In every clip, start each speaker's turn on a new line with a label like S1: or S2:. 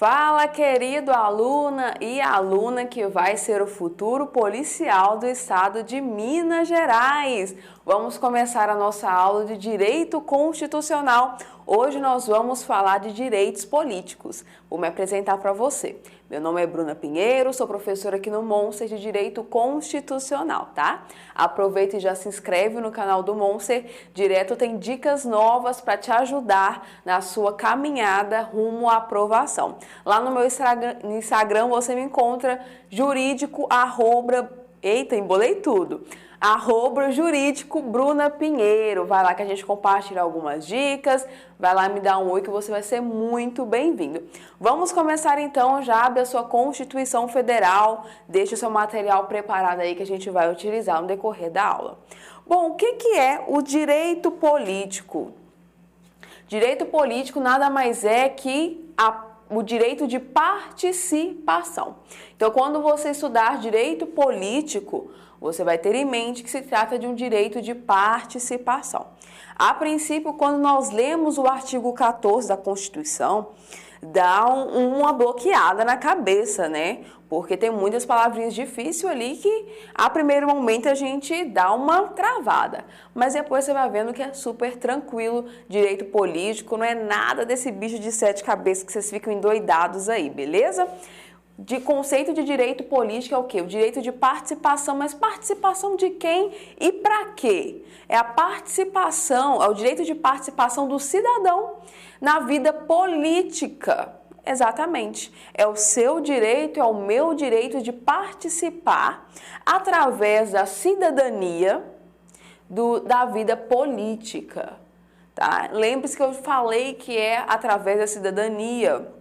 S1: Fala, querido aluna e aluna que vai ser o futuro policial do estado de Minas Gerais. Vamos começar a nossa aula de Direito Constitucional. Hoje nós vamos falar de direitos políticos. Vou me apresentar para você. Meu nome é Bruna Pinheiro, sou professora aqui no Monster de Direito Constitucional, tá? Aproveita e já se inscreve no canal do Monster. Direto tem dicas novas para te ajudar na sua caminhada rumo à aprovação. Lá no meu Instagram você me encontra jurídico, eita, embolei tudo. @jurídico Bruna Pinheiro. Vai lá que a gente compartilha algumas dicas, vai lá me dar um oi que você vai ser muito bem-vindo. Vamos começar então, já abre a sua Constituição Federal, deixa o seu material preparado aí que a gente vai utilizar no decorrer da aula. Bom, o que é o direito político? Direito político nada mais é que o direito de participação. Então, quando você estudar direito político, você vai ter em mente que se trata de um direito de participação. A princípio, quando nós lemos o artigo 14 da Constituição, dá uma bloqueada na cabeça, né? Porque tem muitas palavrinhas difíceis ali que, a primeiro momento, a gente dá uma travada. Mas depois você vai vendo que é super tranquilo, direito político, não é nada desse bicho de 7 cabeças que vocês ficam endoidados aí, beleza? De conceito de direito político é o quê? O direito de participação, mas participação de quem e para quê? É a participação, é o direito de participação do cidadão na vida política. Exatamente. É o seu direito, é o meu direito de participar através da cidadania da vida política. Tá? Lembre-se que eu falei que é através da cidadania.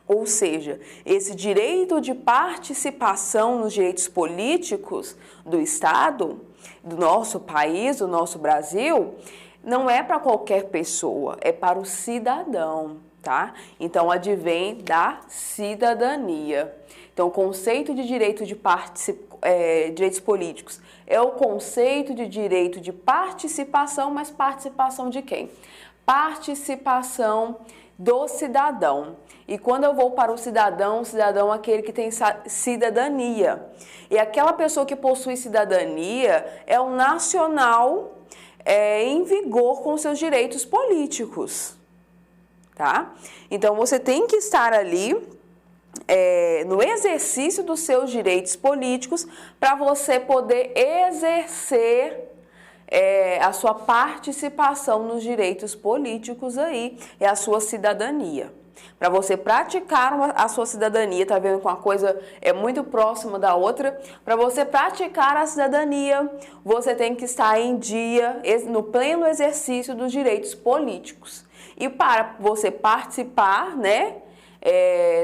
S1: Ou seja, esse direito de participação nos direitos políticos do Estado, do nosso país, do nosso Brasil, não é para qualquer pessoa, é para o cidadão, tá? Então, advém da cidadania. Então, o conceito de direito de direitos políticos é o conceito de direito de participação, mas participação de quem? Participação do cidadão. E quando eu vou para o cidadão é aquele que tem cidadania. E aquela pessoa que possui cidadania é o nacional em vigor com seus direitos políticos. Tá? Então, você tem que estar ali no exercício dos seus direitos políticos para você poder exercer a sua participação nos direitos políticos aí, é a sua cidadania. Para você praticar a sua cidadania, tá vendo que uma coisa é muito próxima da outra? Para você praticar a cidadania, você tem que estar em dia, no pleno exercício dos direitos políticos. E para você participar, né,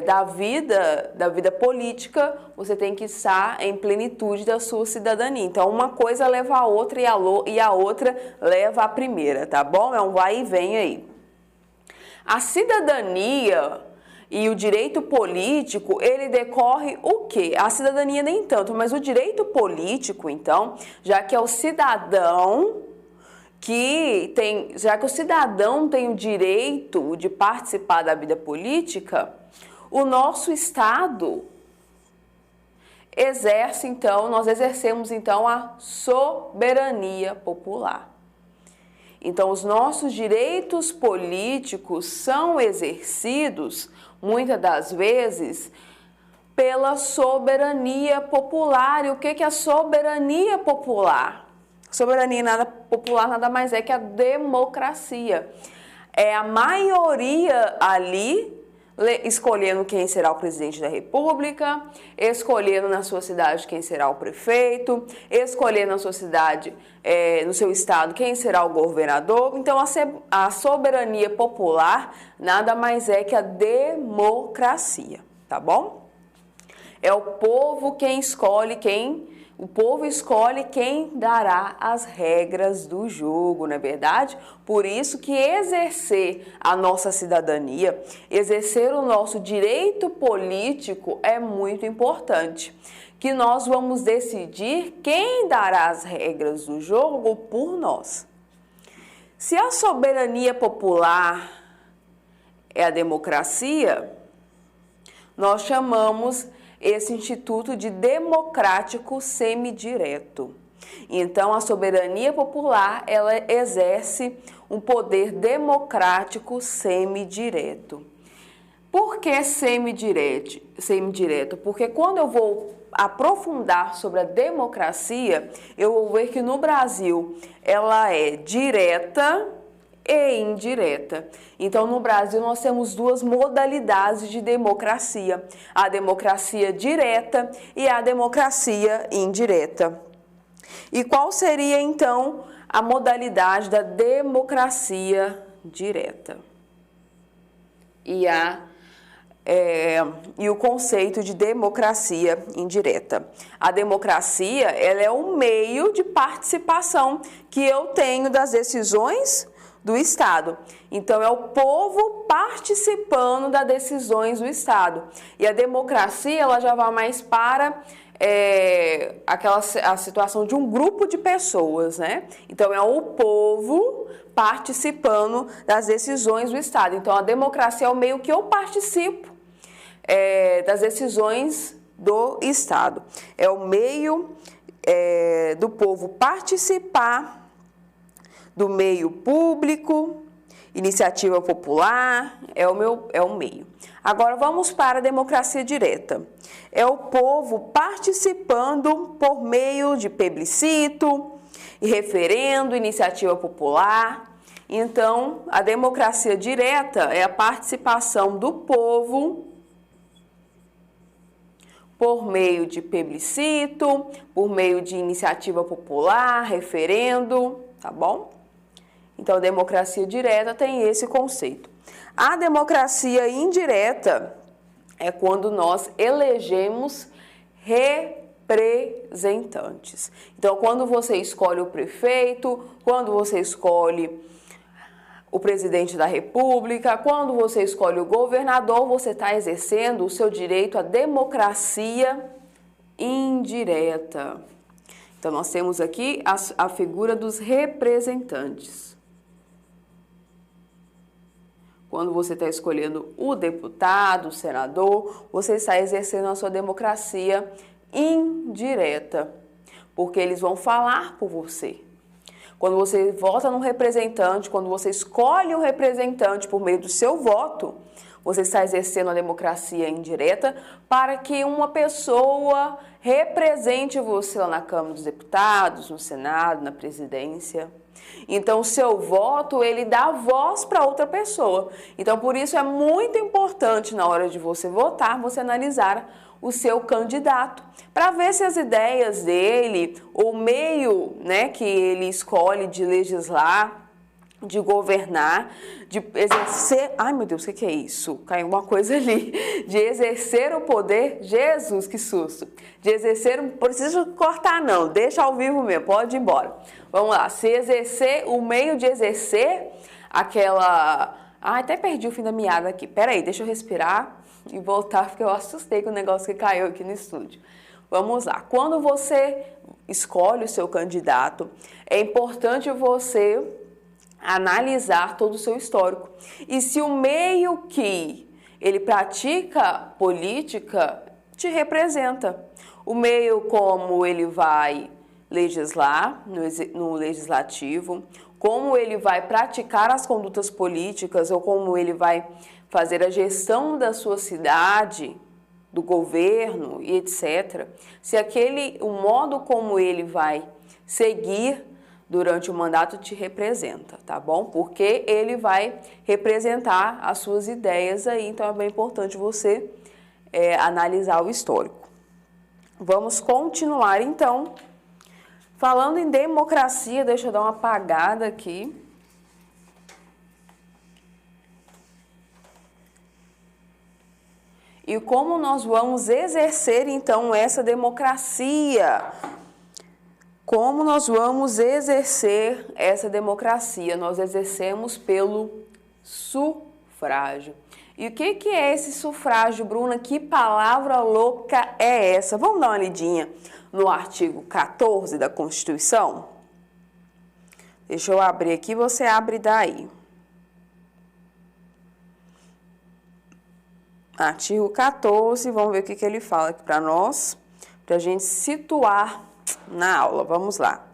S1: da vida política, você tem que estar em plenitude da sua cidadania. Então, uma coisa leva a outra e a outra leva a primeira, tá bom? É um vai e vem aí. A cidadania e o direito político, ele decorre o quê? A cidadania nem tanto, mas o direito político, então, já que o cidadão tem o direito de participar da vida política, o nosso Estado nós exercemos então a soberania popular. Então, os nossos direitos políticos são exercidos, muitas das vezes, pela soberania popular. E o que é a soberania popular? Soberania popular nada mais é que a democracia. É a maioria ali escolhendo quem será o presidente da República, escolhendo na sua cidade quem será o prefeito, escolhendo na sua cidade, no seu estado, quem será o governador. Então, a soberania popular nada mais é que a democracia, tá bom? É o povo quem escolhe o povo escolhe quem dará as regras do jogo, não é verdade? Por isso que exercer a nossa cidadania, exercer o nosso direito político é muito importante. Que nós vamos decidir quem dará as regras do jogo por nós. Se a soberania popular é a democracia, nós chamamos esse instituto de democrático semidireto. Então, a soberania popular, ela exerce um poder democrático semidireto. Por que semidireto? Porque quando eu vou aprofundar sobre a democracia, eu vou ver que no Brasil ela é direta e indireta. Então, no Brasil, nós temos duas modalidades de democracia: a democracia direta e a democracia indireta. E qual seria, então, a modalidade da democracia direta? E o conceito de democracia indireta. A democracia, ela é um meio de participação que eu tenho das decisões do Estado. Então, é o povo participando das decisões do Estado. E a democracia, ela já vai mais para a situação de um grupo de pessoas, né? Então, é o povo participando das decisões do Estado. Então, a democracia é o meio que eu participo das decisões do Estado. É o meio do povo participar do meio público, iniciativa popular, é o meio. Agora vamos para a democracia direta. É o povo participando por meio de plebiscito, referendo, iniciativa popular. Então, a democracia direta é a participação do povo por meio de plebiscito, por meio de iniciativa popular, referendo, tá bom? Então, a democracia direta tem esse conceito. A democracia indireta é quando nós elegemos representantes. Então, quando você escolhe o prefeito, quando você escolhe o presidente da República, quando você escolhe o governador, você está exercendo o seu direito à democracia indireta. Então, nós temos aqui a figura dos representantes. Quando você está escolhendo o deputado, o senador, você está exercendo a sua democracia indireta, porque eles vão falar por você. Quando você vota num representante, quando você escolhe o representante por meio do seu voto, você está exercendo a democracia indireta para que uma pessoa represente você lá na Câmara dos Deputados, no Senado, na presidência. Então, o seu voto, ele dá voz para outra pessoa. Então, por isso é muito importante, na hora de você votar, você analisar o seu candidato, para ver se as ideias dele, o meio, né, que ele escolhe de legislar, de governar, de exercer... Ai, meu Deus, o que é isso? Caiu uma coisa ali. De exercer o poder... Jesus, que susto! De exercer... Não precisa cortar, não. Deixa ao vivo mesmo. Pode ir embora. Vamos lá. Se exercer... O meio de exercer aquela... Ai, até perdi o fim da meada aqui. Peraí, deixa eu respirar e voltar, porque eu assustei com o negócio que caiu aqui no estúdio. Vamos lá. Quando você escolhe o seu candidato, é importante você analisar todo o seu histórico. E se o meio que ele pratica política te representa, o meio como ele vai legislar no legislativo, como ele vai praticar as condutas políticas ou como ele vai fazer a gestão da sua cidade, do governo e etc. Se o modo como ele vai seguir durante o mandato te representa, tá bom? Porque ele vai representar as suas ideias aí, então é bem importante você analisar o histórico. Vamos continuar então. Falando em democracia, deixa eu dar uma apagada aqui. E como nós vamos exercer então essa democracia? Como nós vamos exercer essa democracia? Nós exercemos pelo sufrágio. E o que é esse sufrágio, Bruna? Que palavra louca é essa? Vamos dar uma lidinha no artigo 14 da Constituição? Deixa eu abrir aqui, você abre daí. Artigo 14, vamos ver o que ele fala aqui para nós, para a gente situar na aula. Vamos lá.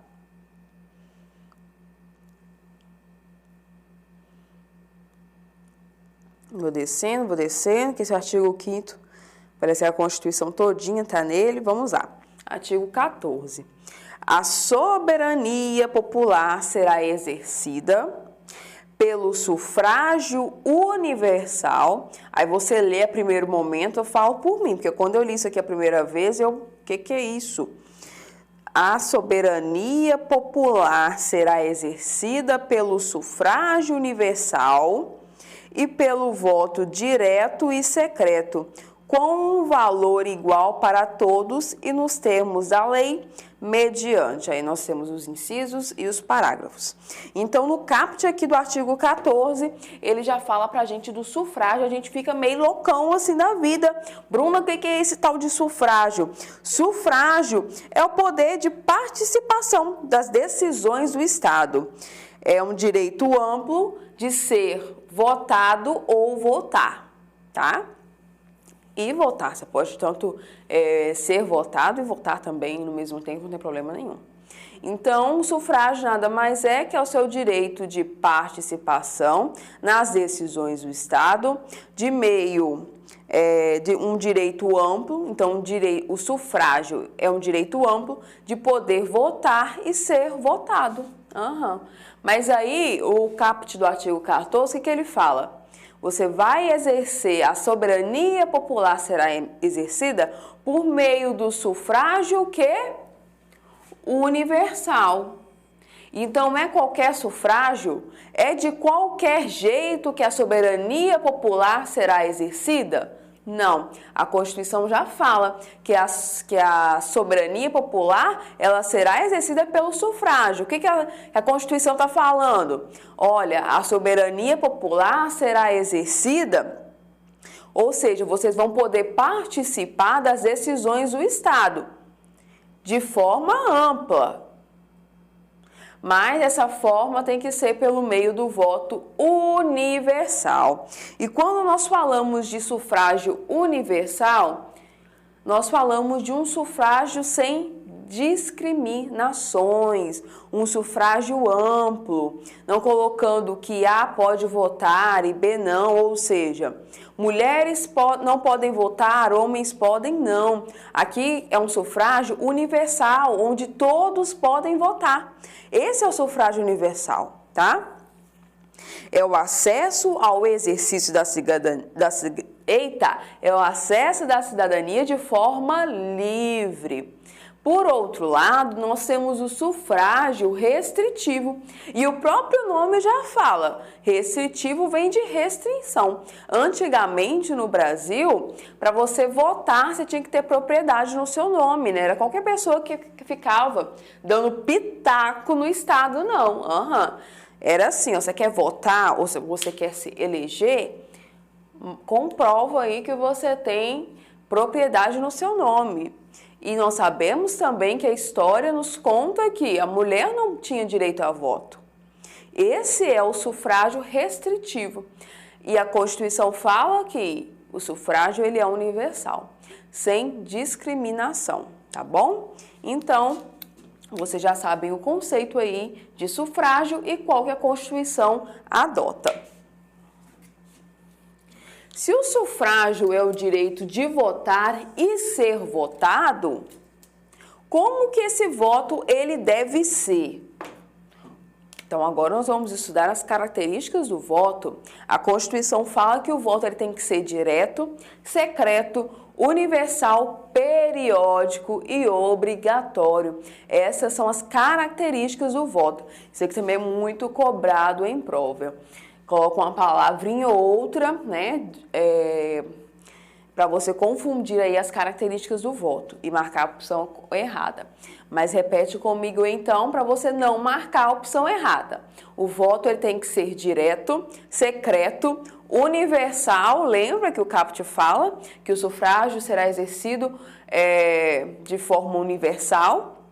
S1: Vou descendo, que esse artigo 5º parece que a Constituição todinha está nele. Vamos lá. Artigo 14. A soberania popular será exercida pelo sufrágio universal. Aí você lê a primeiro momento, eu falo por mim, porque quando eu li isso aqui a primeira vez, o que é isso? A soberania popular será exercida pelo sufrágio universal e pelo voto direto e secreto, com um valor igual para todos e nos termos da lei, mediante. Aí nós temos os incisos e os parágrafos. Então, no caput aqui do artigo 14, ele já fala pra gente do sufrágio, a gente fica meio loucão assim da vida. Bruna, o que é esse tal de sufrágio? Sufrágio é o poder de participação das decisões do Estado. É um direito amplo de ser votado ou votar, tá? E votar, você pode tanto ser votado e votar também no mesmo tempo, não tem problema nenhum. Então, o sufrágio nada mais é que é o seu direito de participação nas decisões do Estado, de meio de um direito amplo. Então, o sufrágio é um direito amplo de poder votar e ser votado. Mas aí, o caput do artigo 14, o que ele fala? Você vai exercer, a soberania popular será exercida por meio do sufrágio universal. Então, não é qualquer sufrágio, é de qualquer jeito que a soberania popular será exercida? Não, a Constituição já fala que a soberania popular ela será exercida pelo sufrágio. O que a Constituição está falando? Olha, a soberania popular será exercida, ou seja, vocês vão poder participar das decisões do Estado de forma ampla. Mas essa forma tem que ser pelo meio do voto universal. E quando nós falamos de sufrágio universal, nós falamos de um sufrágio sem discriminações, um sufrágio amplo, não colocando que A pode votar e B não, ou seja, mulheres não podem votar, homens podem não. Aqui é um sufrágio universal, onde todos podem votar. Esse é o sufrágio universal, tá? É o acesso ao exercício é o acesso da cidadania de forma livre. Por outro lado, nós temos o sufrágio restritivo. E o próprio nome já fala, restritivo vem de restrição. Antigamente no Brasil, para você votar, você tinha que ter propriedade no seu nome, né? Era qualquer pessoa que ficava dando pitaco no Estado, não. Era assim, ó, você quer votar ou você quer se eleger, comprova aí que você tem propriedade no seu nome. E nós sabemos também que a história nos conta que a mulher não tinha direito a voto. Esse é o sufrágio restritivo. E a Constituição fala que o sufrágio ele é universal, sem discriminação, tá bom? Então, vocês já sabem o conceito aí de sufrágio e qual que a Constituição adota. Se o sufrágio é o direito de votar e ser votado, como que esse voto ele deve ser? Então, agora nós vamos estudar as características do voto. A Constituição fala que o voto ele tem que ser direto, secreto, universal, periódico e obrigatório. Essas são as características do voto. Isso aqui também é muito cobrado em prova. Coloca uma palavrinha ou outra, né, para você confundir aí as características do voto e marcar a opção errada. Mas repete comigo então, para você não marcar a opção errada. O voto ele tem que ser direto, secreto, universal. Lembra que o caput fala que o sufrágio será exercido de forma universal,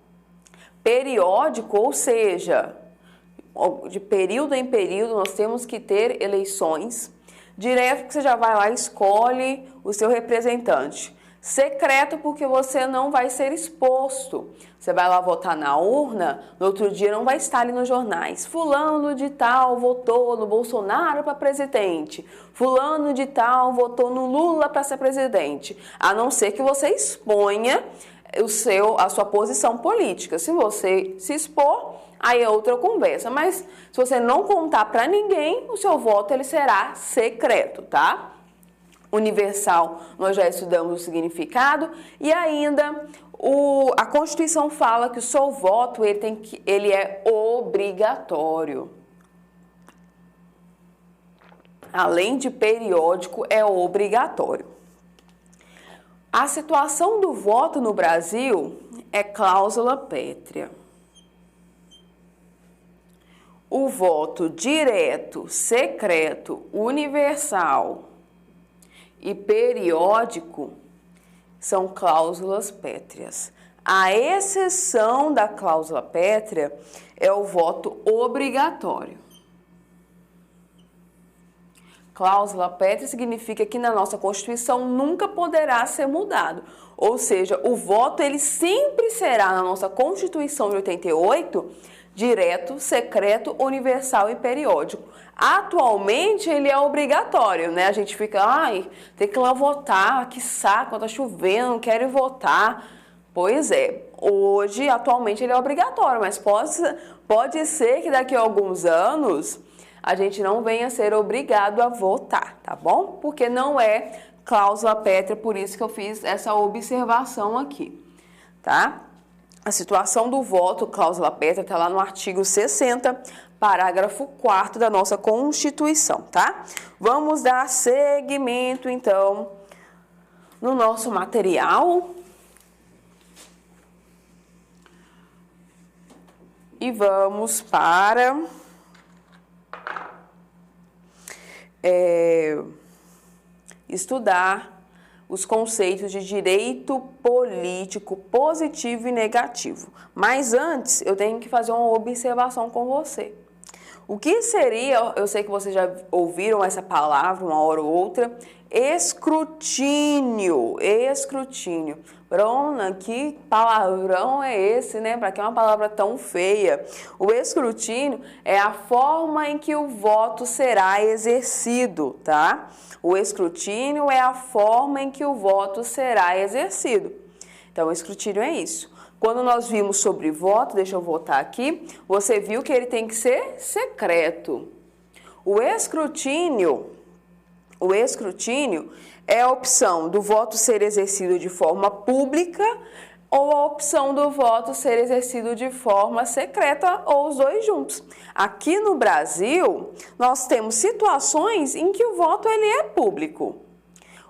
S1: periódico, ou seja, de período em período nós temos que ter eleições, Direto porque você já vai lá e escolhe o seu representante. Secreto porque você não vai ser exposto. Você vai lá votar na urna, no outro dia não vai estar ali nos jornais. Fulano de tal votou no Bolsonaro para presidente. Fulano de tal votou no Lula para ser presidente. A não ser que você exponha a sua posição política. Se você se expor, aí é outra conversa. Mas se você não contar para ninguém, o seu voto ele será secreto, tá? Universal, nós já estudamos o significado, e ainda a Constituição fala que o seu voto ele é obrigatório. Além de periódico, é obrigatório. A situação do voto no Brasil é cláusula pétrea. O voto direto, secreto, universal e periódico são cláusulas pétreas. A exceção da cláusula pétrea é o voto obrigatório. Cláusula pétrea significa que na nossa Constituição nunca poderá ser mudado. Ou seja, o voto ele sempre será na nossa Constituição de 88 direto, secreto, universal e periódico. Atualmente ele é obrigatório, né? A gente fica, tem que ir lá votar, que saco, tá chovendo, não quero ir votar. Pois é, hoje, atualmente ele é obrigatório, mas pode ser que daqui a alguns anos a gente não venha a ser obrigado a votar, tá bom? Porque não é cláusula pétrea, por isso que eu fiz essa observação aqui, tá? A situação do voto, cláusula pétrea, está lá no artigo 60, parágrafo 4º da nossa Constituição, tá? Vamos dar seguimento, então, no nosso material. E vamos para estudar os conceitos de direito político positivo e negativo. Mas antes, eu tenho que fazer uma observação com você. O que seria, eu sei que vocês já ouviram essa palavra uma hora ou outra, escrutínio. Escrutínio. Bruna, que palavrão é esse, né? Para que é uma palavra tão feia? O escrutínio é a forma em que o voto será exercido, tá? O escrutínio é a forma em que o voto será exercido. Então, o escrutínio é isso. Quando nós vimos sobre voto, deixa eu voltar aqui, você viu que ele tem que ser secreto. O escrutínio é a opção do voto ser exercido de forma pública ou a opção do voto ser exercido de forma secreta ou os dois juntos. Aqui no Brasil, nós temos situações em que o voto ele é público.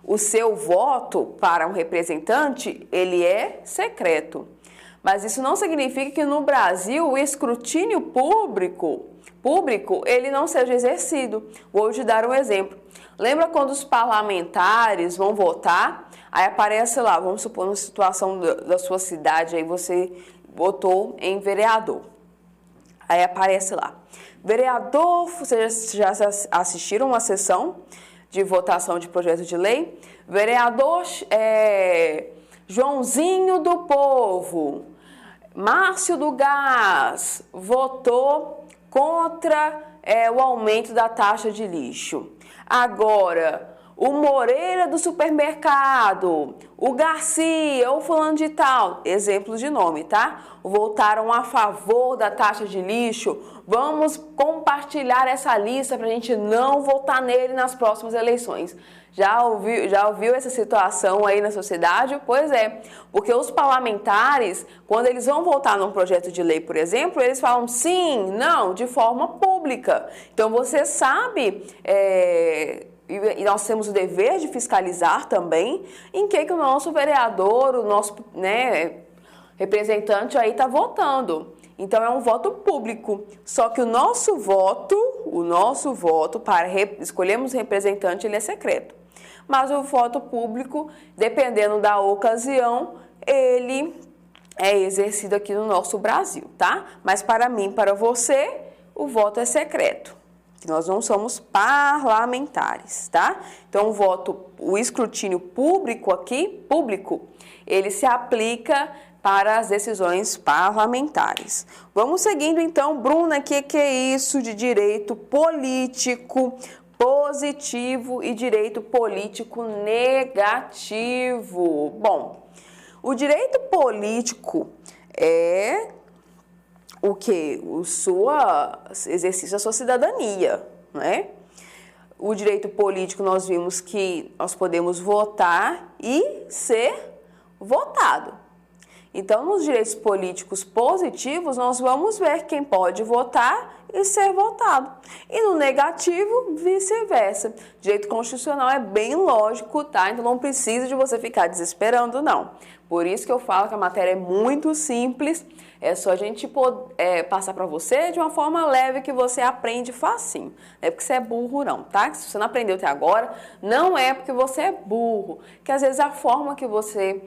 S1: O seu voto para um representante, ele é secreto. Mas isso não significa que no Brasil o escrutínio público ele não seja exercido. Vou te dar um exemplo. Lembra quando os parlamentares vão votar? Aí aparece lá, vamos supor, uma situação da sua cidade, aí você votou em vereador. Aí aparece lá, vereador, vocês já assistiram uma sessão de votação de projeto de lei? Vereador Joãozinho do Povo, Márcio do Gás, votou contra o aumento da taxa de lixo. Agora, o Moreira do supermercado, o Garcia, o fulano de tal, exemplos de nome, tá? Votaram a favor da taxa de lixo. Vamos compartilhar essa lista para a gente não votar nele nas próximas eleições. Já ouviu essa situação aí na sociedade? Pois é, porque os parlamentares, quando eles vão votar num projeto de lei, por exemplo, eles falam sim, não, de forma pública. Então você sabe, e nós temos o dever de fiscalizar também em que o nosso vereador, o nosso representante aí está votando. Então é um voto público. Só que o nosso voto para escolhermos representante, ele é secreto. Mas o voto público, dependendo da ocasião, ele é exercido aqui no nosso Brasil, tá? Mas para mim, para você, o voto é secreto. que nós não somos parlamentares, tá? Então, o escrutínio público aqui, ele se aplica para as decisões parlamentares. Vamos seguindo então, Bruna, o que é isso de direito político positivo e direito político negativo? Bom, o direito político é o que? O exercício da sua cidadania, né? O direito político nós vimos que nós podemos votar e ser votado. Então, nos direitos políticos positivos, nós vamos ver quem pode votar e ser votado. E no negativo, vice-versa. Direito constitucional é bem lógico, tá? Então, não precisa de você ficar desesperando, não. Por isso que eu falo que a matéria é muito simples, é só a gente passar para você de uma forma leve que você aprende facinho. Não é porque você é burro, não, tá? Se você não aprendeu até agora, não é porque você é burro, que às vezes a forma que você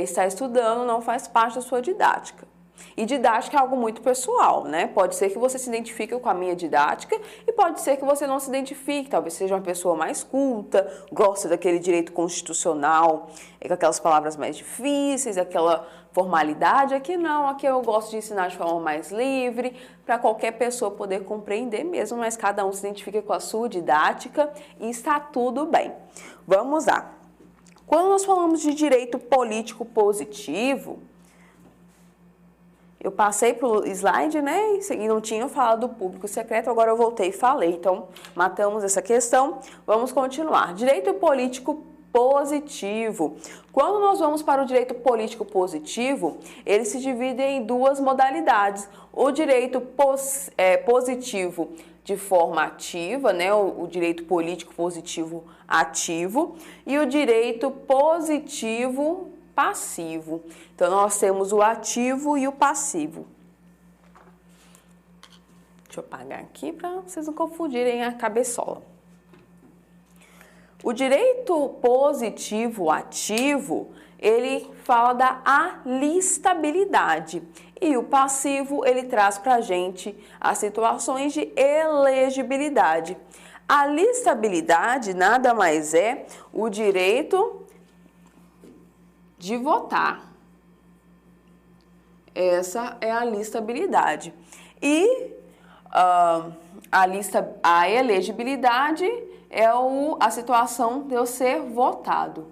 S1: está estudando não faz parte da sua didática. E didática é algo muito pessoal, né? Pode ser que você se identifique com a minha didática e pode ser que você não se identifique. Talvez seja uma pessoa mais culta, gosta daquele direito constitucional, com aquelas palavras mais difíceis, aquela formalidade. Aqui não, aqui eu gosto de ensinar de forma mais livre, para qualquer pessoa poder compreender mesmo, mas cada um se identifica com a sua didática e está tudo bem. Vamos lá. Quando nós falamos de direito político positivo, eu passei pro slide, né, e não tinha falado do público secreto, agora eu voltei e falei. Então, matamos essa questão. Vamos continuar. Direito político positivo. Quando nós vamos para o direito político positivo, ele se divide em duas modalidades. O direito positivo de forma ativa, né, o direito político positivo ativo, e o direito positivo passivo. Então, nós temos o ativo e o passivo. Deixa eu apagar aqui para vocês não confundirem a cabeçola. O direito positivo ativo, ele fala da alistabilidade. E o passivo, ele traz para a gente as situações de elegibilidade. A alistabilidade nada mais é o direito de votar. Essa é a alistabilidade. E a elegibilidade é a situação de eu ser votado.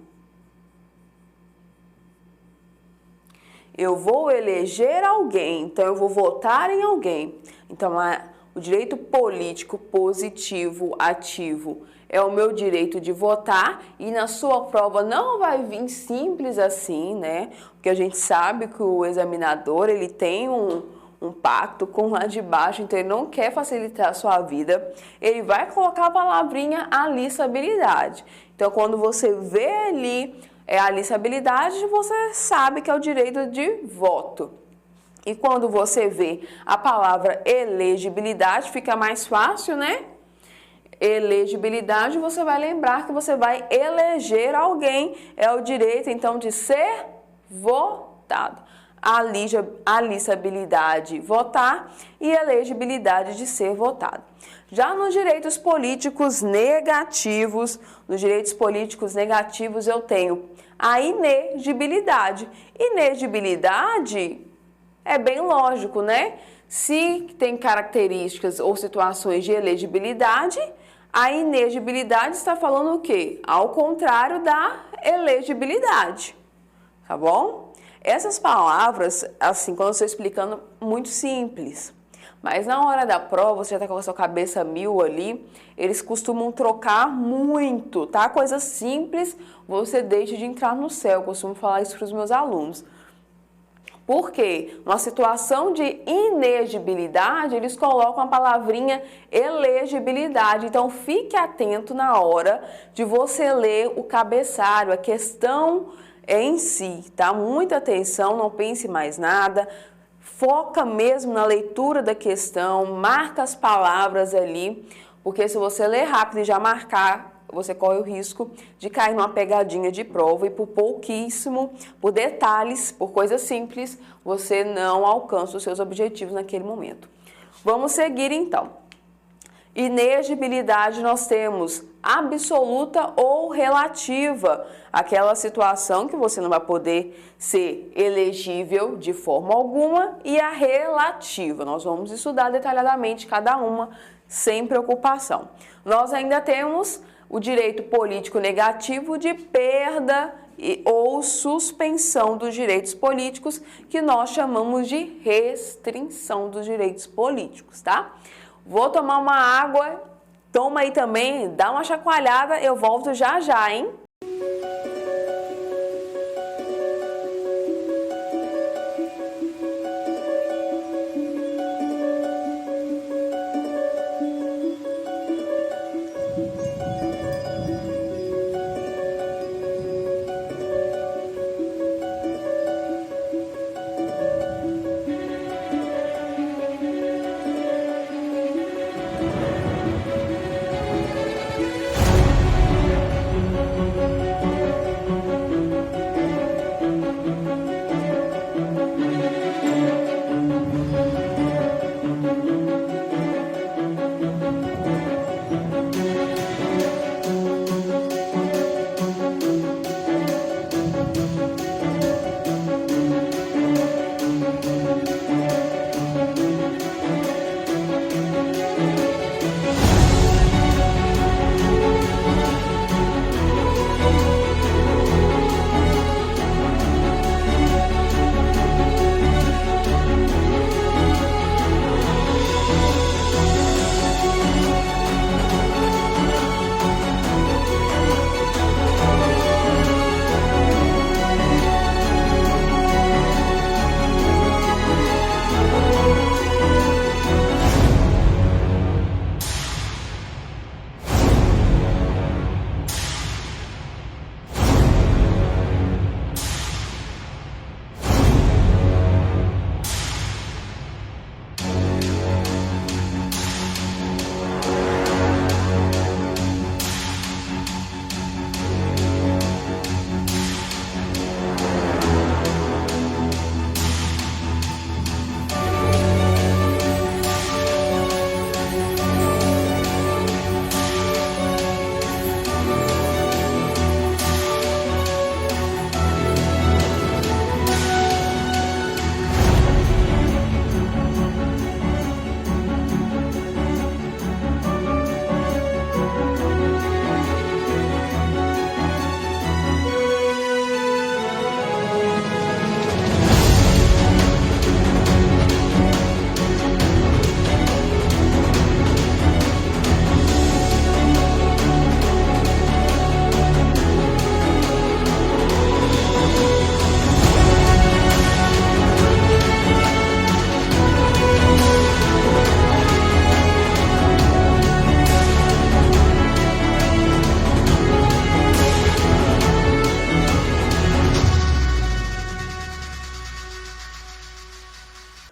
S1: Eu vou eleger alguém, então eu vou votar em alguém. Então, o direito político positivo ativo é o meu direito de votar, e na sua prova não vai vir simples assim, né? Porque a gente sabe que o examinador, ele tem um pacto com lá de baixo, então ele não quer facilitar a sua vida, ele vai colocar a palavrinha alistabilidade. Então, quando você vê ali a alistabilidade, você sabe que é o direito de voto. E quando você vê a palavra elegibilidade, fica mais fácil, né? Elegibilidade, você vai lembrar que você vai eleger alguém, é o direito, então, de ser votado. Alistabilidade, votar, e elegibilidade de ser votado. Já nos direitos políticos negativos, eu tenho a inegibilidade. Inegibilidade é bem lógico, né? Se tem características ou situações de elegibilidade, a inegibilidade está falando o quê? Ao contrário da elegibilidade, tá bom? Essas palavras, assim, quando eu estou explicando, muito simples. Mas na hora da prova, você já está com a sua cabeça mil ali, eles costumam trocar muito, tá? Coisa simples, você deixa de entrar no céu. Eu costumo falar isso para os meus alunos. Por quê? Numa situação de inegibilidade, eles colocam a palavrinha elegibilidade. Então, fique atento na hora de você ler o cabeçalho, a questão em si, tá? Muita atenção, não pense mais nada. Foca mesmo na leitura da questão, marca as palavras ali, porque se você ler rápido e já marcar, você corre o risco de cair numa pegadinha de prova e por pouquíssimo, por detalhes, por coisas simples, você não alcança os seus objetivos naquele momento. Vamos seguir então. Inegibilidade nós temos absoluta ou relativa, aquela situação que você não vai poder ser elegível de forma alguma, e a relativa. Nós vamos estudar detalhadamente cada uma sem preocupação. Nós ainda temos o direito político negativo de perda ou suspensão dos direitos políticos, que nós chamamos de restrição dos direitos políticos, tá? Vou tomar uma água, toma aí também, dá uma chacoalhada, eu volto já já, hein?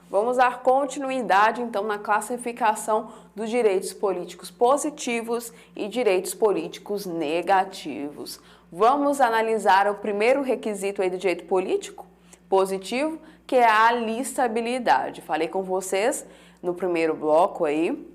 S1: Vamos dar continuidade, então, na classificação dos direitos políticos positivos e direitos políticos negativos. Vamos analisar o primeiro requisito aí do direito político positivo, que é a alistabilidade. Falei com vocês no primeiro bloco aí,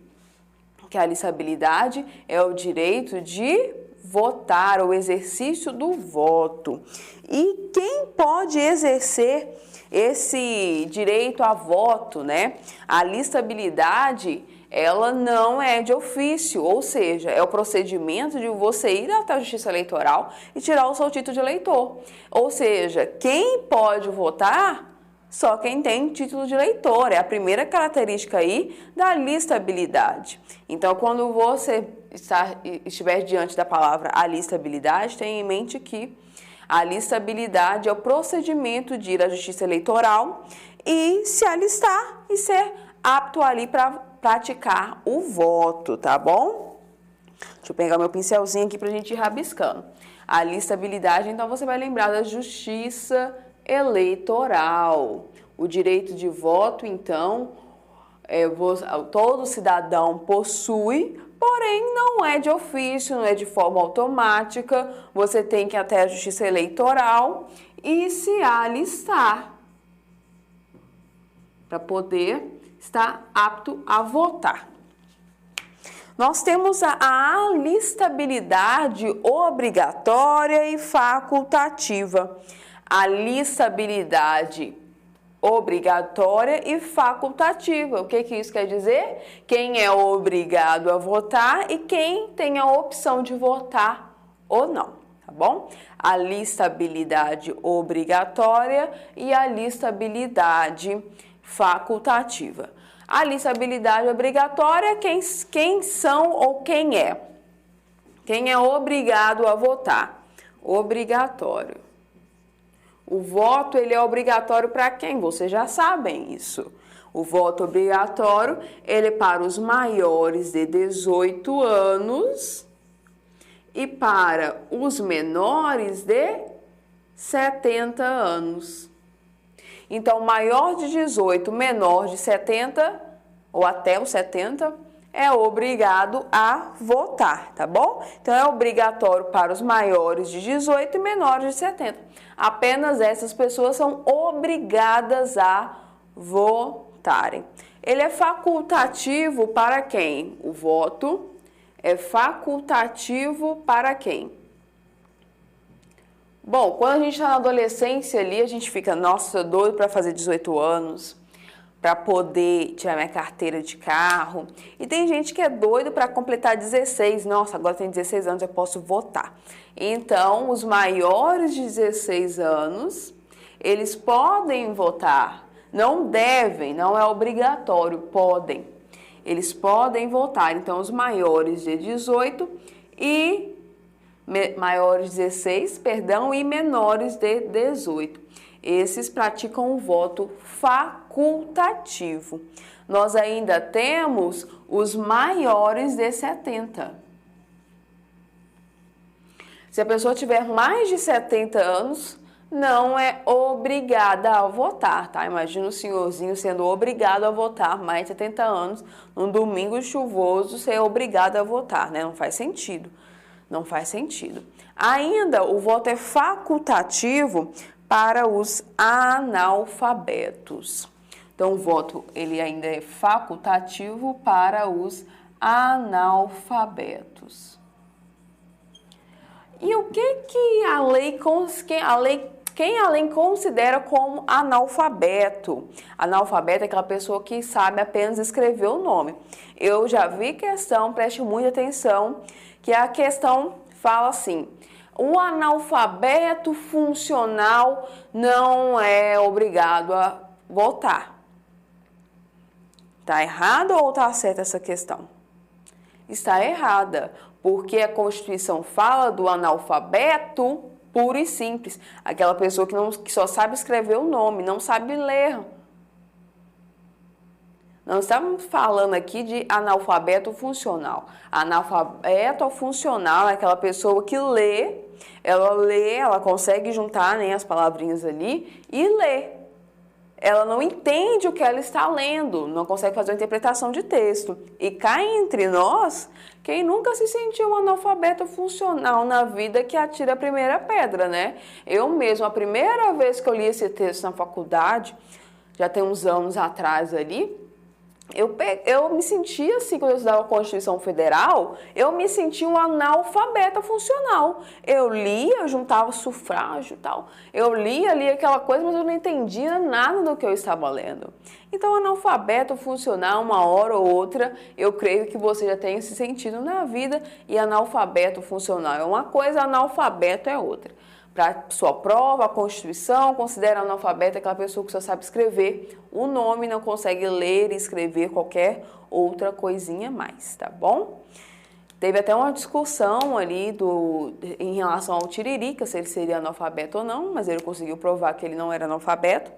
S1: que a alistabilidade é o direito de votar, o exercício do voto. E quem pode exercer esse direito a voto, né? A alistabilidade, ela não é de ofício, ou seja, é o procedimento de você ir até a Justiça Eleitoral e tirar o seu título de eleitor. Ou seja, quem pode votar? Só quem tem título de eleitor, é a primeira característica aí da alistabilidade. Então, quando você estiver diante da palavra alistabilidade, tenha em mente que a alistabilidade é o procedimento de ir à Justiça Eleitoral e se alistar e ser apto ali para praticar o voto, tá bom? Deixa eu pegar meu pincelzinho aqui para a gente ir rabiscando. A alistabilidade, então, você vai lembrar da Justiça Eleitoral. O direito de voto, então, todo cidadão possui, porém não é de ofício, não é de forma automática. Você tem que ir até a Justiça Eleitoral e se alistar para poder estar apto a votar. Nós temos a alistabilidade obrigatória e facultativa. Alistabilidade obrigatória e facultativa. O que isso quer dizer? Quem é obrigado a votar e quem tem a opção de votar ou não, tá bom? Alistabilidade obrigatória e alistabilidade facultativa. A alistabilidade obrigatória, quem são ou quem é? Quem é obrigado a votar? Obrigatório. O voto, ele é obrigatório para quem? Vocês já sabem isso. O voto obrigatório, ele é para os maiores de 18 anos e para os menores de 70 anos. Então, maior de 18, menor de 70, ou até os 70, é obrigado a votar, tá bom? Então, é obrigatório para os maiores de 18 e menores de 70. Apenas essas pessoas são obrigadas a votarem. Ele é facultativo para quem? O voto é facultativo para quem? Bom, quando a gente está na adolescência ali, a gente fica, nossa, doido para fazer 18 anos, para poder tirar minha carteira de carro. E tem gente que é doido para completar 16. Nossa, agora tem 16 anos, eu posso votar. Então, os maiores de 16 anos, eles podem votar. Não devem, não é obrigatório, podem. Eles podem votar. Então, os maiores de 18 e maiores de 16, perdão, e menores de 18. Esses praticam o voto facultativo. Nós ainda temos os maiores de 70. Se a pessoa tiver mais de 70 anos, não é obrigada a votar, tá? Imagina o senhorzinho sendo obrigado a votar, mais de 70 anos, num domingo chuvoso, ser obrigado a votar, né? Não faz sentido. Não faz sentido. Ainda, o voto é facultativo para os analfabetos. Então, o voto ele ainda é facultativo para os analfabetos. E o que quem a lei considera como analfabeto? Analfabeto é aquela pessoa que sabe apenas escrever o nome. Eu já vi questão, preste muita atenção, que a questão fala assim: o analfabeto funcional não é obrigado a votar. Está errado ou está certa essa questão? Está errada, porque a Constituição fala do analfabeto puro e simples, aquela pessoa que só sabe escrever o nome, não sabe ler. Não estamos falando aqui de analfabeto funcional. Analfabeto funcional é aquela pessoa que lê, ela consegue juntar, né, as palavrinhas ali e lê. Ela não entende o que ela está lendo, não consegue fazer uma interpretação de texto. E cá entre nós, quem nunca se sentiu um analfabeto funcional na vida que atira a primeira pedra, né? Eu mesmo, a primeira vez que eu li esse texto na faculdade, já tem uns anos atrás ali, eu me sentia assim, quando eu estudava a Constituição Federal, eu me sentia um analfabeta funcional. Eu lia, eu juntava sufrágio e tal, eu lia aquela coisa, mas eu não entendia nada do que eu estava lendo. Então, analfabeto funcional, uma hora ou outra, eu creio que você já tenha se sentido na vida, e analfabeto funcional é uma coisa, analfabeto é outra. Para sua prova, a Constituição considera analfabeto aquela pessoa que só sabe escrever o nome, não consegue ler e escrever qualquer outra coisinha mais, tá bom? Teve até uma discussão ali em relação ao Tiririca, se ele seria analfabeto ou não, mas ele conseguiu provar que ele não era analfabeto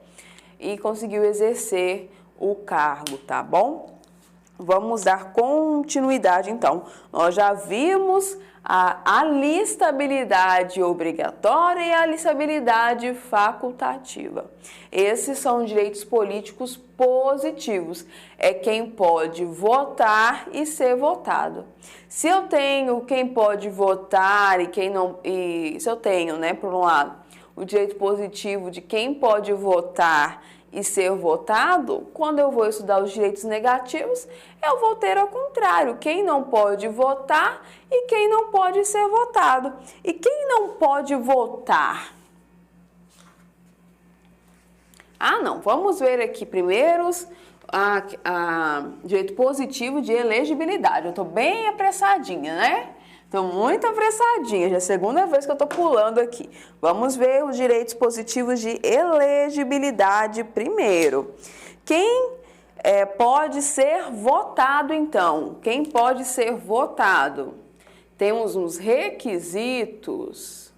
S1: e conseguiu exercer o cargo, tá bom? Vamos dar continuidade, então. Nós já vimos a alistabilidade obrigatória e a alistabilidade facultativa. Esses são direitos políticos positivos. É quem pode votar e ser votado. Se eu tenho quem pode votar e quem não... se eu tenho, né, por um lado, o direito positivo de quem pode votar e ser votado, quando eu vou estudar os direitos negativos, eu vou ter ao contrário, quem não pode votar e quem não pode ser votado. E quem não pode votar? Não, vamos ver aqui primeiro direito positivo de elegibilidade. Eu estou bem apressadinha, né? Estou muito apressadinha, já é a segunda vez que eu estou pulando aqui. Vamos ver os direitos positivos de elegibilidade primeiro. Quem pode ser votado, então? Quem pode ser votado? Temos uns requisitos.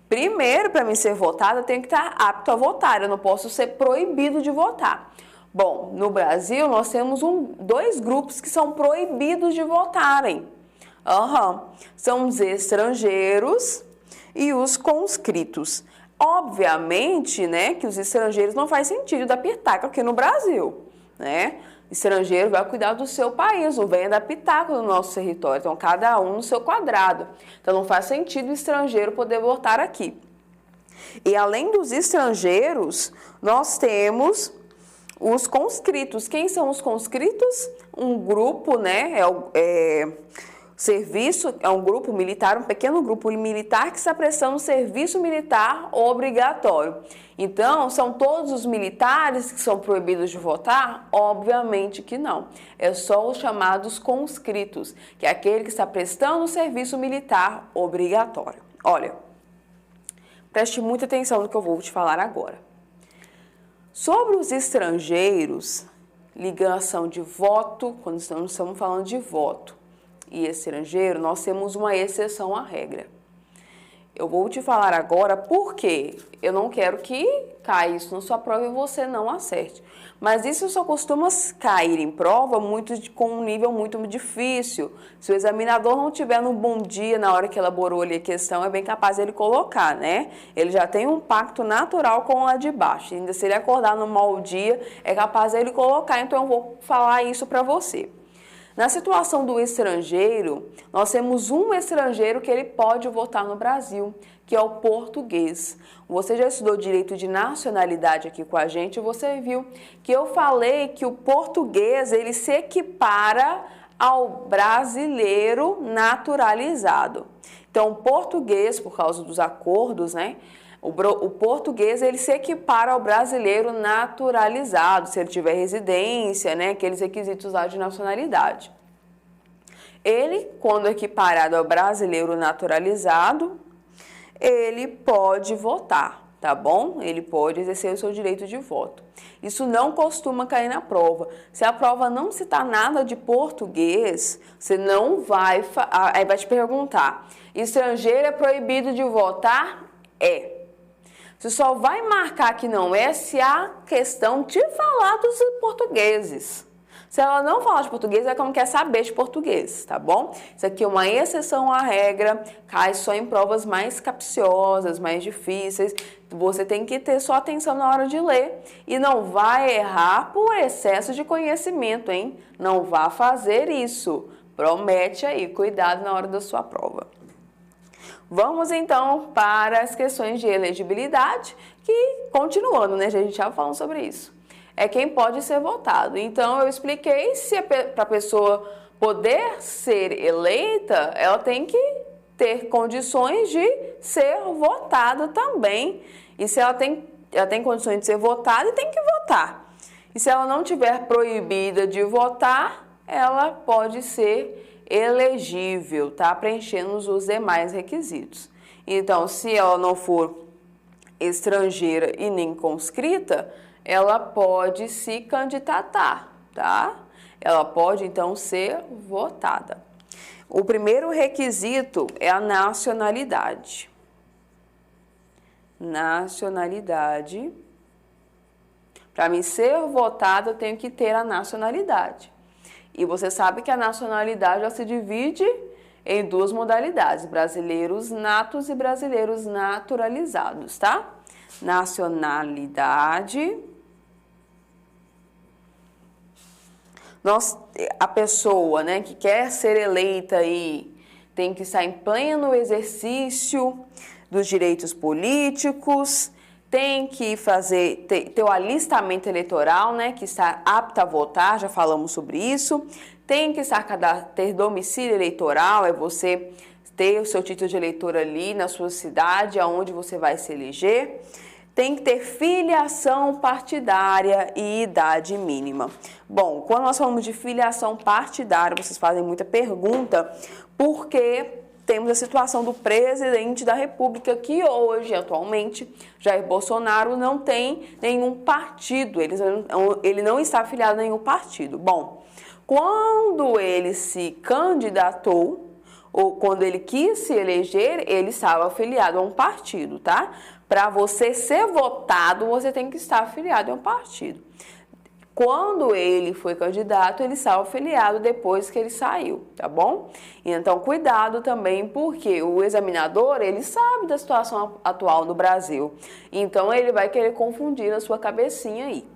S1: Primeiro, para mim ser votado, eu tenho que estar apto a votar, eu não posso ser proibido de votar. Bom, no Brasil nós temos dois grupos que são proibidos de votarem. São os estrangeiros e os conscritos. Obviamente, né, que os estrangeiros não faz sentido dar pitaco aqui no Brasil, né? Estrangeiro vai cuidar do seu país, não vem dar pitaco no nosso território. Então, cada um no seu quadrado. Então, não faz sentido o estrangeiro poder votar aqui. E além dos estrangeiros, nós temos os conscritos. Quem são os conscritos? Um grupo, né? Serviço, é um grupo militar, um pequeno grupo militar que está prestando serviço militar obrigatório. Então, são todos os militares que são proibidos de votar? Obviamente que não. É só os chamados conscritos, que é aquele que está prestando serviço militar obrigatório. Olha, preste muita atenção no que eu vou te falar agora. Sobre os estrangeiros, ligação de voto, quando estamos falando de voto, e estrangeiro, nós temos uma exceção à regra. Eu vou te falar agora por quê. Eu não quero que caia isso na sua prova e você não acerte. Mas isso só costuma cair em prova com um nível muito difícil. Se o examinador não tiver num bom dia na hora que elaborou ali a questão, é bem capaz de ele colocar, né? Ele já tem um pacto natural com a de baixo. Ainda se ele acordar num mau dia, é capaz de ele colocar. Então eu vou falar isso para você. Na situação do estrangeiro, nós temos um estrangeiro que ele pode votar no Brasil, que é o português. Você já estudou direito de nacionalidade aqui com a gente, você viu que eu falei que o português ele se equipara ao brasileiro naturalizado. Então, o português, por causa dos acordos, né? O português ele se equipara ao brasileiro naturalizado, se ele tiver residência, né, aqueles requisitos lá de nacionalidade. Ele, quando equiparado ao brasileiro naturalizado, ele pode votar, tá bom? Ele pode exercer o seu direito de voto. Isso não costuma cair na prova. Se a prova não citar nada de português, você não vai... Aí vai te perguntar, estrangeiro é proibido de votar? É. Você só vai marcar que não é se a questão te falar dos portugueses. Se ela não falar de português, é que não quer saber de português, tá bom? Isso aqui é uma exceção à regra, cai só em provas mais capciosas, mais difíceis. Você tem que ter só atenção na hora de ler e não vai errar por excesso de conhecimento, hein? Não vá fazer isso. Promete aí, cuidado na hora da sua prova. Vamos então para as questões de elegibilidade, que continuando, né? A gente já falando sobre isso. É quem pode ser votado. Então eu expliquei se para a pessoa poder ser eleita, ela tem que ter condições de ser votada também. E se ela tem condições de ser votada, tem que votar. E se ela não tiver proibida de votar, ela pode ser elegível, tá? Preenchendo os demais requisitos. Então, se ela não for estrangeira e nem conscrita, ela pode se candidatar, tá? Ela pode, então, ser votada. O primeiro requisito é a nacionalidade. Nacionalidade. Para mim ser votada, eu tenho que ter a nacionalidade. E você sabe que a nacionalidade ela se divide em duas modalidades, brasileiros natos e brasileiros naturalizados, tá? Nacionalidade. A pessoa, né, que quer ser eleita aí tem que estar em pleno exercício dos direitos políticos, tem que ter o alistamento eleitoral, né, que está apto a votar, já falamos sobre isso. Tem que ter domicílio eleitoral, é você ter o seu título de eleitor ali na sua cidade, aonde você vai se eleger. Tem que ter filiação partidária e idade mínima. Bom, quando nós falamos de filiação partidária, vocês fazem muita pergunta, porque temos a situação do presidente da República, que hoje, atualmente, Jair Bolsonaro não tem nenhum partido, ele não está afiliado a nenhum partido. Bom, quando ele se candidatou, ou quando ele quis se eleger, ele estava afiliado a um partido, tá? Para você ser votado, você tem que estar afiliado a um partido. Quando ele foi candidato, ele estava afiliado depois que ele saiu, tá bom? Então, cuidado também, porque o examinador, ele sabe da situação atual no Brasil. Então, ele vai querer confundir a sua cabecinha aí.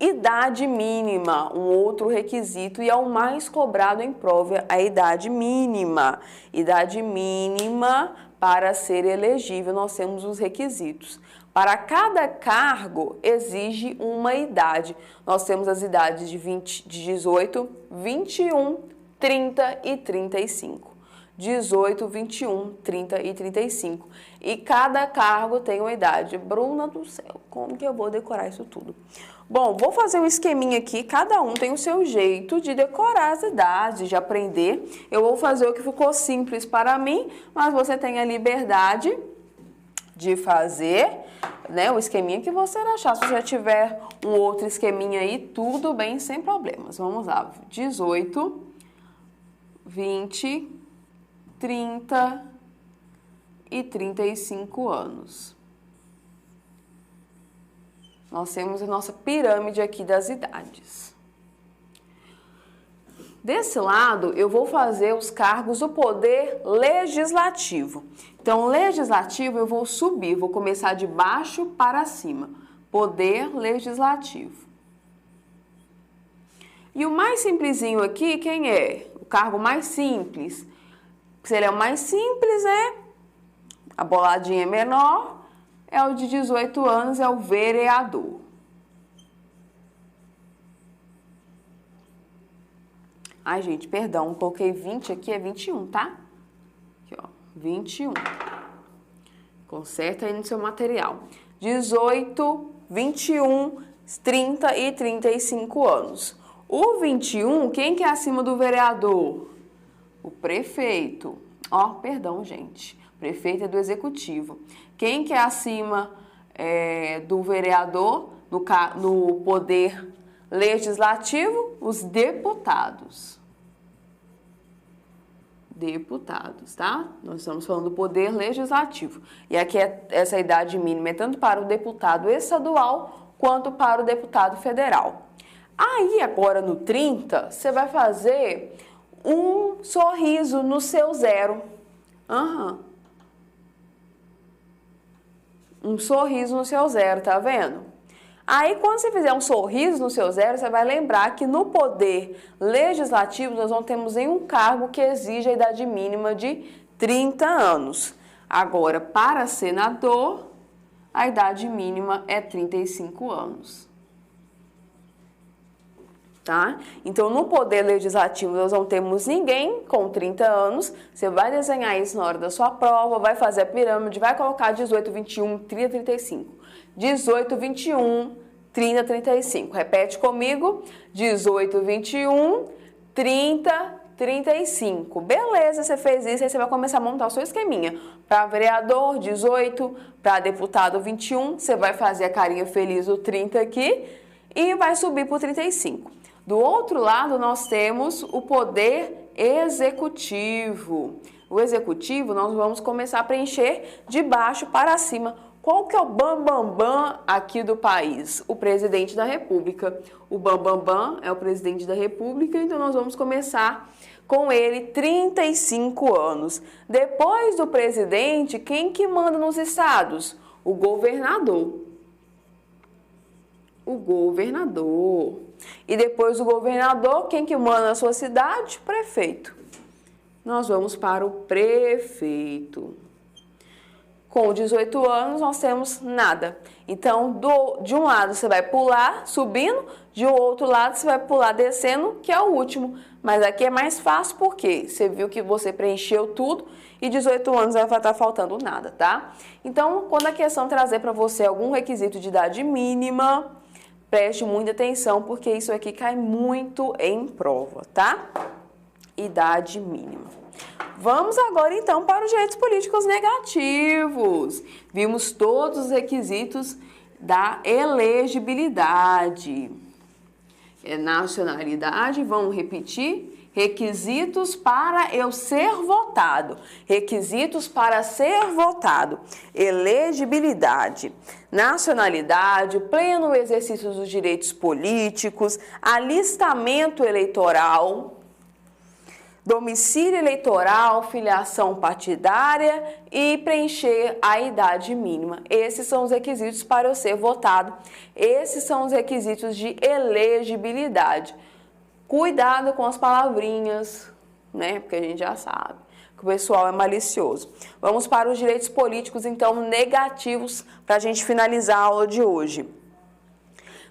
S1: Idade mínima, um outro requisito e é o mais cobrado em prova, a idade mínima. Idade mínima para ser elegível, nós temos os requisitos. Para cada cargo exige uma idade. Nós temos as idades de 18, 21, 30 e 35. 18, 21, 30 e 35. E cada cargo tem uma idade. Bruna do céu, como que eu vou decorar isso tudo? Bom, vou fazer um esqueminha aqui, cada um tem o seu jeito de decorar as idades, de aprender. Eu vou fazer o que ficou simples para mim, mas você tem a liberdade de fazer, né, o esqueminha que você achar. Se você já tiver um outro esqueminha aí, tudo bem, sem problemas. Vamos lá, 18, 20, 30 e 35 anos. Nós temos a nossa pirâmide aqui das idades. Desse lado, eu vou fazer os cargos do poder legislativo. Então, legislativo eu vou subir, vou começar de baixo para cima. Poder legislativo. E o mais simplesinho aqui, quem é? O cargo mais simples. Se ele é o mais simples, a boladinha é menor, é o de 18 anos, é o vereador. Ai, gente, perdão, coloquei 20 aqui, é 21, tá? Aqui, ó, 21. Conserta aí no seu material. 18, 21, 30 e 35 anos. O 21, quem que é acima do vereador? O prefeito. Ó, perdão, gente. Prefeito é do executivo. Quem que é acima do vereador no poder legislativo? Os deputados. Deputados, tá? Nós estamos falando do poder legislativo. E aqui essa idade mínima é tanto para o deputado estadual quanto para o deputado federal. Aí, agora no 30, você vai fazer um sorriso no seu zero. Um sorriso no seu zero, tá vendo? Aí, quando você fizer um sorriso no seu zero, você vai lembrar que no poder legislativo nós não temos nenhum cargo que exija a idade mínima de 30 anos. Agora, para senador, a idade mínima é 35 anos. Tá? Então, no poder legislativo, nós não temos ninguém com 30 anos. Você vai desenhar isso na hora da sua prova, vai fazer a pirâmide, vai colocar 18, 21, 30, 35. 18, 21, 30, 35. Repete comigo. 18, 21, 30, 35. Beleza, você fez isso, aí você vai começar a montar o seu esqueminha. Para vereador, 18. Para deputado, 21. Você vai fazer a carinha feliz do 30 aqui e vai subir para o 35. Do outro lado, nós temos o poder executivo. O executivo, nós vamos começar a preencher de baixo para cima. Qual que é o bambambam aqui do país? O presidente da República. O bambambam é o presidente da República, então nós vamos começar com ele, 35 anos. Depois do presidente, quem que manda nos estados? O governador. O governador. E depois do governador, quem que manda na sua cidade? Prefeito. Nós vamos para o prefeito. Com 18 anos, nós temos nada. Então, de um lado você vai pular subindo, de outro lado você vai pular descendo, que é o último. Mas aqui é mais fácil porque você viu que você preencheu tudo e 18 anos vai estar faltando nada, tá? Então, quando a questão trazer para você algum requisito de idade mínima, preste muita atenção porque isso aqui cai muito em prova, tá? Idade mínima. Vamos agora então para os direitos políticos negativos. Vimos todos os requisitos da elegibilidade. Nacionalidade, vamos repetir. Requisitos para eu ser votado. Requisitos para ser votado. Elegibilidade, nacionalidade, pleno exercício dos direitos políticos, alistamento eleitoral, domicílio eleitoral, filiação partidária e preencher a idade mínima. Esses são os requisitos para eu ser votado. Esses são os requisitos de elegibilidade. Cuidado com as palavrinhas, né? Porque a gente já sabe que o pessoal é malicioso. Vamos para os direitos políticos, então, negativos, para a gente finalizar a aula de hoje.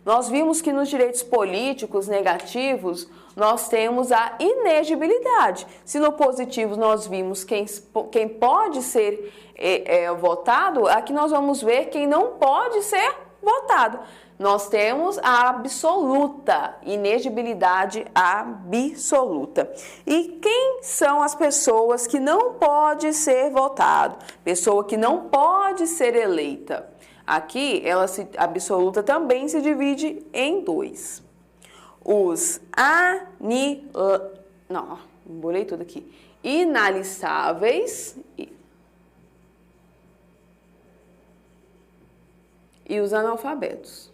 S1: Nós vimos que nos direitos políticos negativos, nós temos a inegibilidade. Se no positivo nós vimos quem pode ser votado, aqui nós vamos ver quem não pode ser votado. Nós temos a absoluta, inegibilidade absoluta. E quem são as pessoas que não pode ser votado? Pessoa que não pode ser eleita. Aqui, absoluta também se divide em dois. Os embolei tudo aqui. Inalistáveis e os analfabetos.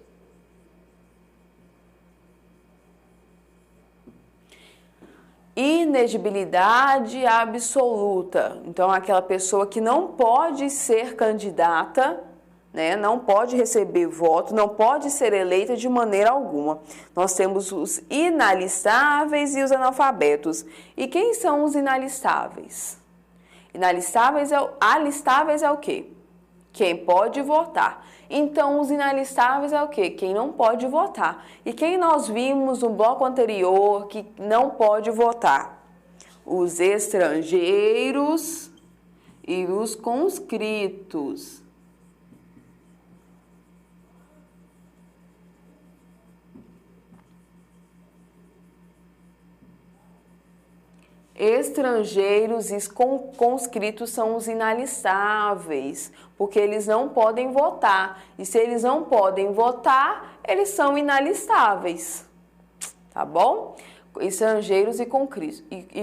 S1: Inegibilidade absoluta. Então, aquela pessoa que não pode ser candidata, né, não pode receber voto, não pode ser eleita de maneira alguma. Nós temos os inalistáveis e os analfabetos. E quem são os inalistáveis? Alistáveis é o quê? Quem pode votar. Então, os inalistáveis é o quê? Quem não pode votar. E quem nós vimos no bloco anterior que não pode votar? Os estrangeiros e os conscritos. Estrangeiros e conscritos são os inalistáveis, porque eles não podem votar. E se eles não podem votar, eles são inalistáveis. Tá bom? Estrangeiros e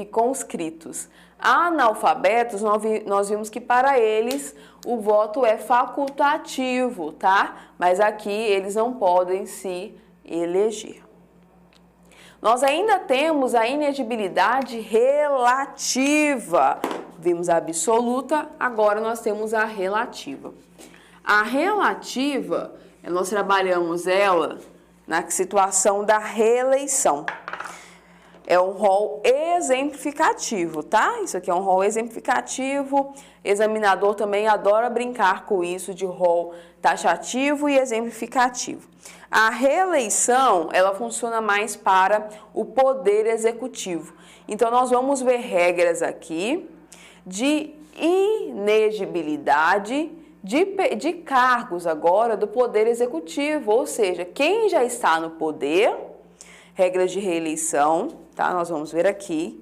S1: conscritos. Analfabetos, nós vimos que para eles o voto é facultativo, tá? Mas aqui eles não podem se eleger. Nós ainda temos a inegibilidade relativa. Vimos a absoluta, agora nós temos a relativa. A relativa, nós trabalhamos ela na situação da reeleição. É um rol exemplificativo, tá? Isso aqui é um rol exemplificativo. Examinador também adora brincar com isso de rol taxativo e exemplificativo. A reeleição, ela funciona mais para o poder executivo. Então, nós vamos ver regras aqui de inegibilidade de cargos agora do poder executivo, ou seja, quem já está no poder, regras de reeleição, tá? Nós vamos ver aqui,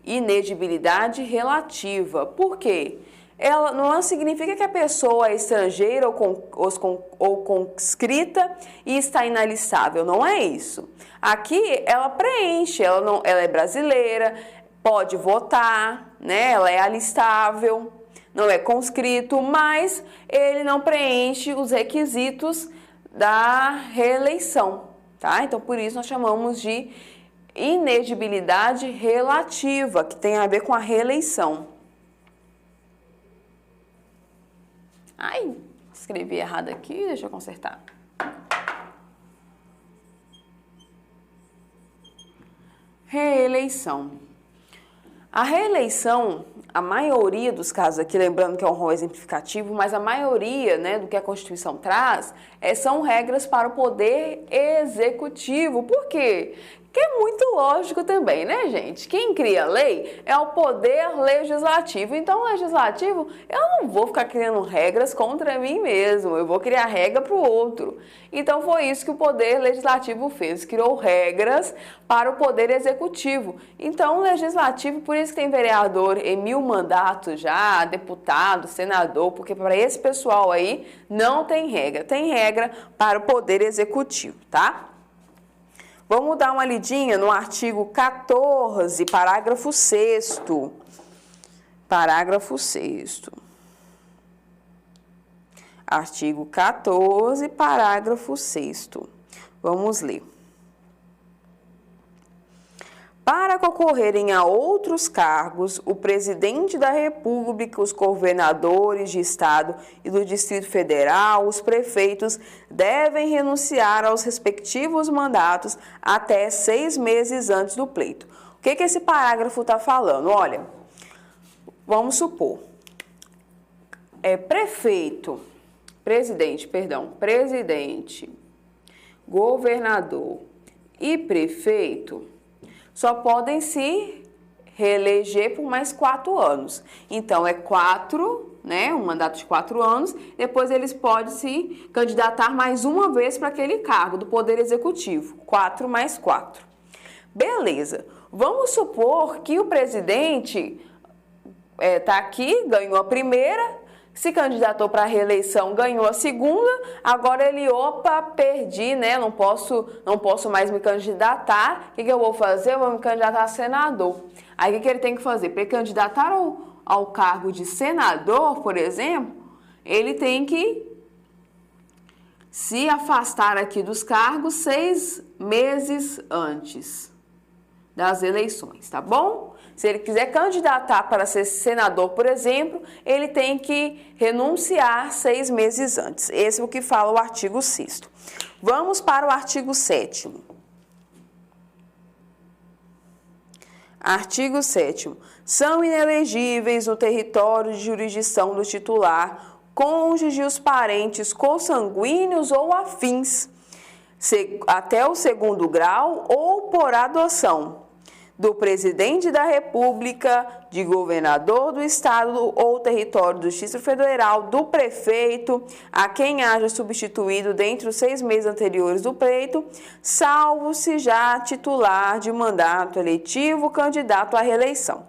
S1: inegibilidade relativa. Por quê? Ela não significa que a pessoa é estrangeira ou conscrita e está inalistável, não é isso. Aqui ela preenche, ela é brasileira, pode votar, né? Ela é alistável, não é conscrito, mas ele não preenche os requisitos da reeleição, tá? Então, por isso nós chamamos de inegibilidade relativa, que tem a ver com a reeleição. Ai, escrevi errado aqui, deixa eu consertar. Reeleição. A reeleição, a maioria dos casos aqui, lembrando que é um rol exemplificativo, mas a maioria, né, do que a Constituição traz, são regras para o poder executivo. Por quê? Que é muito lógico também, né, gente? Quem cria lei é o poder legislativo. Então, o legislativo, eu não vou ficar criando regras contra mim mesmo, eu vou criar regra para o outro. Então, foi isso que o poder legislativo fez, criou regras para o poder executivo. Então, o legislativo, por isso que tem vereador em 1000 mandatos já, deputado, senador, porque para esse pessoal aí não tem regra para o poder executivo, tá? Vamos dar uma lidinha no artigo 14, parágrafo 6º. Parágrafo 6º. Artigo 14, parágrafo 6º. Vamos ler. Para concorrerem a outros cargos, o presidente da República, os governadores de estado e do Distrito Federal, os prefeitos, devem renunciar aos respectivos mandatos até 6 meses antes do pleito. O que esse parágrafo está falando? Olha, vamos supor, presidente, governador e prefeito só podem se reeleger por mais 4 anos. Então, é 4, né, um mandato de 4 anos, depois eles podem se candidatar mais uma vez para aquele cargo do Poder Executivo, 4 mais 4. Beleza, vamos supor que o presidente está aqui, ganhou a primeira, se candidatou para a reeleição, ganhou a segunda, agora ele, perdi, né? Não posso mais me candidatar. O que eu vou fazer? Eu vou me candidatar a senador. Aí o que ele tem que fazer? Para candidatar ao cargo de senador, por exemplo, ele tem que se afastar aqui dos cargos 6 meses antes das eleições, tá bom? Se ele quiser candidatar para ser senador, por exemplo, ele tem que renunciar 6 meses antes. Esse é o que fala o artigo 6º. Vamos para o artigo 7º. Artigo 7º. São inelegíveis no território de jurisdição do titular, cônjuge, os parentes consanguíneos ou afins, até o 2º grau ou por adoção do presidente da República, de governador do estado ou território do Distrito Federal, do prefeito, a quem haja substituído dentre os 6 meses anteriores do pleito, salvo se já titular de mandato eletivo, candidato à reeleição.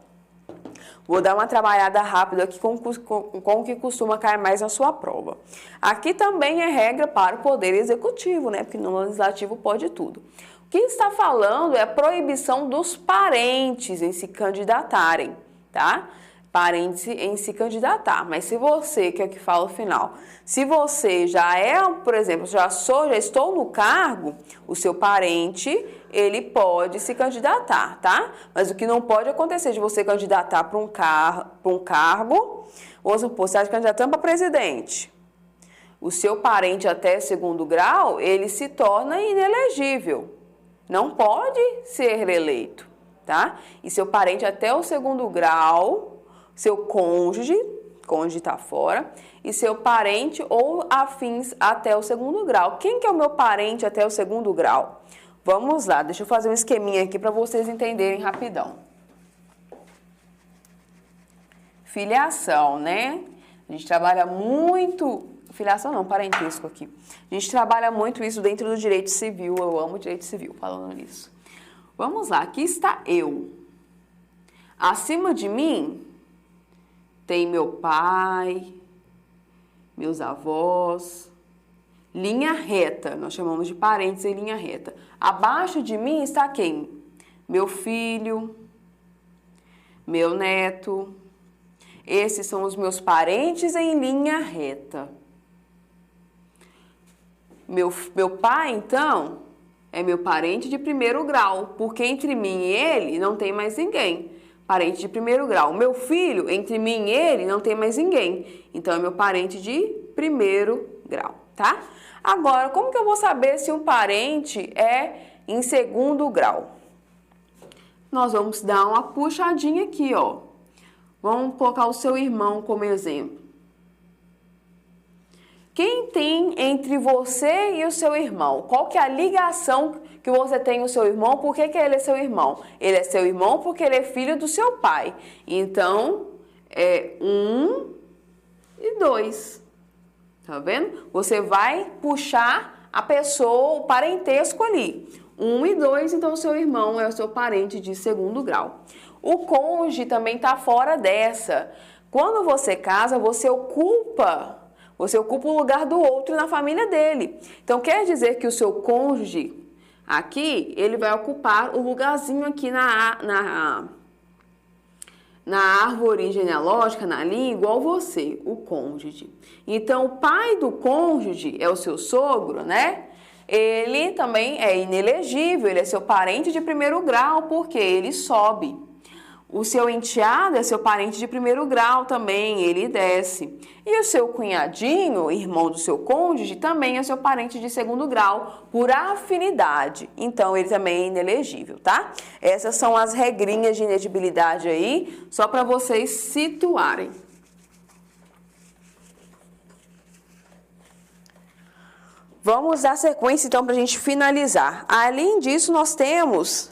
S1: Vou dar uma trabalhada rápida aqui com o que costuma cair mais na sua prova. Aqui também é regra para o Poder Executivo, né? Porque no Legislativo pode tudo. O que está falando é a proibição dos parentes em se candidatarem, tá? Parentes em se candidatar. Mas se você, que é o que fala no final, se você já por exemplo, já estou no cargo, o seu parente, ele pode se candidatar, tá? Mas o que não pode acontecer de você candidatar para um cargo, vamos supor, você está se candidatando para presidente. O seu parente até 2º grau, ele se torna inelegível. Não pode ser reeleito, tá? E seu parente até o 2º grau, seu cônjuge está fora, e seu parente ou afins até o 2º grau. Quem que é o meu parente até o 2º grau? Vamos lá, deixa eu fazer um esqueminha aqui para vocês entenderem rapidão. Filiação, né? A gente trabalha muito... Filiação não, parentesco aqui. A gente trabalha muito isso dentro do direito civil. Eu amo direito civil, falando nisso. Vamos lá, aqui está eu. Acima de mim tem meu pai, meus avós, linha reta. Nós chamamos de parentes em linha reta. Abaixo de mim está quem? Meu filho, meu neto. Esses são os meus parentes em linha reta. Meu pai, então, é meu parente de 1º grau, porque entre mim e ele não tem mais ninguém. Parente de 1º grau. Meu filho, entre mim e ele, não tem mais ninguém. Então, é meu parente de 1º grau, tá? Agora, como que eu vou saber se um parente é em 2º grau? nós vamos dar uma puxadinha aqui, ó. Vamos colocar o seu irmão como exemplo. Quem tem entre você e o seu irmão? Qual que é a ligação que você tem com o seu irmão? Por que ele é seu irmão? Ele é seu irmão porque ele é filho do seu pai. Então, é 1 e 2. Tá vendo? Você vai puxar a pessoa, o parentesco ali. 1 e 2, então o seu irmão é o seu parente de segundo grau. O cônjuge também está fora dessa. Quando você casa, você ocupa o lugar do outro na família dele. Então, quer dizer que o seu cônjuge, aqui, ele vai ocupar o lugarzinho aqui na árvore genealógica, na linha, igual você, o cônjuge. Então, o pai do cônjuge é o seu sogro, né? Ele também é inelegível, ele é seu parente de primeiro grau, porque ele sobe. O seu enteado é seu parente de primeiro grau também, ele desce. E o seu cunhadinho, irmão do seu cônjuge, também é seu parente de segundo grau, por afinidade. Então, ele também é inelegível, tá? Essas são as regrinhas de inelegibilidade aí, só para vocês situarem. Vamos dar sequência, então, para a gente finalizar. Além disso, nós temos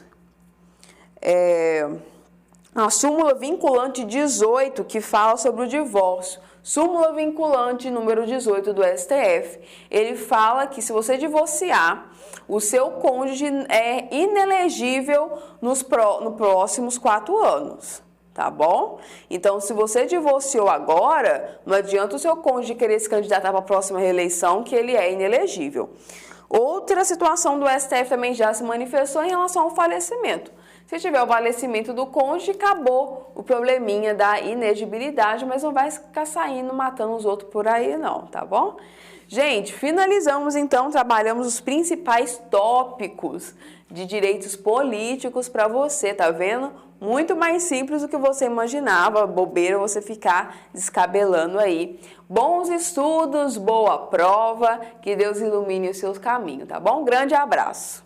S1: a súmula vinculante 18, que fala sobre o divórcio. Súmula vinculante número 18 do STF. Ele fala que se você divorciar, o seu cônjuge é inelegível nos próximos 4 anos. Tá bom? Então, se você divorciou agora, não adianta o seu cônjuge querer se candidatar para a próxima reeleição, que ele é inelegível. Outra situação do STF também já se manifestou em relação ao falecimento. Se tiver o falecimento do cônjuge, acabou o probleminha da inelegibilidade, mas não vai ficar saindo, matando os outros por aí não, tá bom? Gente, finalizamos então, trabalhamos os principais tópicos de direitos políticos para você, tá vendo? Muito mais simples do que você imaginava, bobeira você ficar descabelando aí. Bons estudos, boa prova, que Deus ilumine os seus caminhos, tá bom? Grande abraço!